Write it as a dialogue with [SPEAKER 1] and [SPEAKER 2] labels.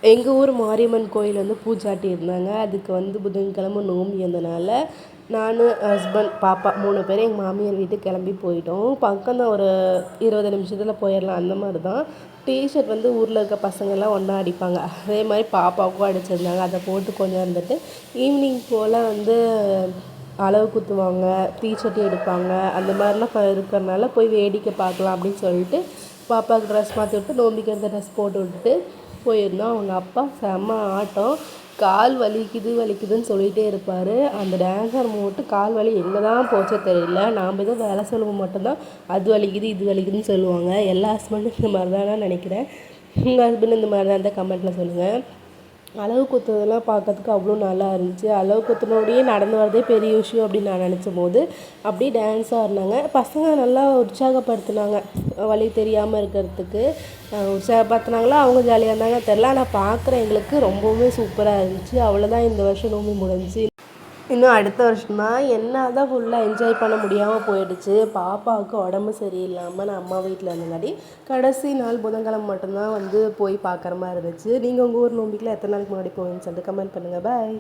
[SPEAKER 1] எங்கள் ஊர் மாரியம்மன் கோயில் வந்து பூச்சாட்டி இருந்தாங்க. அதுக்கு வந்து புதன்கிழமை நோம்பி இருந்தனால நான், ஹஸ்பண்ட், பாப்பா 3 பேரும் எங்கள் மாமியார் வீட்டுக்கு கிளம்பி போயிட்டோம். பக்கம் தான், ஒரு 20 நிமிஷத்தில் போயிடலாம் அந்த மாதிரி தான். டிஷர்ட் வந்து ஊரில் இருக்க பசங்கள்லாம் ஒன்றா அடிப்பாங்க. அதே மாதிரி பாப்பாவுக்கும் அடிச்சிருந்தாங்க. அதை போட்டு கொஞ்சம் இருந்துட்டு ஈவினிங் போல் வந்து அளவு குத்துவாங்க, தீச்சட்டி எடுப்பாங்க. அந்த மாதிரிலாம் இருக்கிறனால போய் வேடிக்கை பார்க்கலாம் அப்படின்னு சொல்லிட்டு பாப்பாவுக்கு ட்ரெஸ் மாற்றி விட்டு நோம்பிக்கு அந்த ட்ரெஸ் போட்டு விட்டுட்டு போயிருந்தோம். அவங்க அப்பா செம்ம ஆட்டம். கால் வலிக்குது வலிக்குதுன்னு சொல்லிகிட்டே இருப்பார். அந்த டான்ஸர் மட்டும் கால் வலி எங்கே தான் போச்சோ தெரியல. நாம் எதுவும் வேலை சொல்லுவோம் மட்டும்தான் அது வலிக்குது இது வலிக்குதுன்னு சொல்லுவாங்க. எல்லா ஹஸ்பண்டும் இந்த மாதிரி தான் நினைக்கிறேன். உங்கள் ஹஸ்பண்ட் இந்த மாதிரி தான் இருந்தால் கமெண்ட்டில் சொல்லுங்கள். அளவு குத்துறதெல்லாம் பார்க்கறதுக்கு அவ்வளோ நல்லா இருந்துச்சு. அளவு குத்துனோடையே நடந்து வரதே பெரிய விஷயம் அப்படின்னு நான் நினச்சும் போது அப்படியே டான்ஸ் ஆடினாங்க. பசங்க நல்லா உற்சாகப்படுத்தினாங்க வழி தெரியாமல் இருக்கிறதுக்கு. உற்சாகப்படுத்தினாங்களா அவங்க ஜாலியாக இருந்தாங்க தெரில. ஆனால் பார்க்குற எங்களுக்கு ரொம்பவுமே சூப்பராக இருந்துச்சு. அவ்வளோதான், இந்த வருஷம் நோம்பி முடிஞ்சிச்சு. இன்னும் அடுத்த வருஷம் தான். என்ன தான் ஃபுல்லாக என்ஜாய் பண்ண முடியாமல் போயிடுச்சு. பாப்பாவுக்கு உடம்பு சரியில்லாமல் நான் அம்மா வீட்டில் இருந்தங்காட்டி கடைசி நாள் புதன்கிழமை மட்டும்தான் வந்து போய் பார்க்குற மாதிரி இருந்துச்சு. நீங்கள் உங்கள் ஊர் நோம்பிக்கெலாம் எத்தனை நாளைக்கு முன்னாடி போவீங்கன்னு சொல்லிட்டு கமெண்ட் பண்ணுங்கள். பாய்.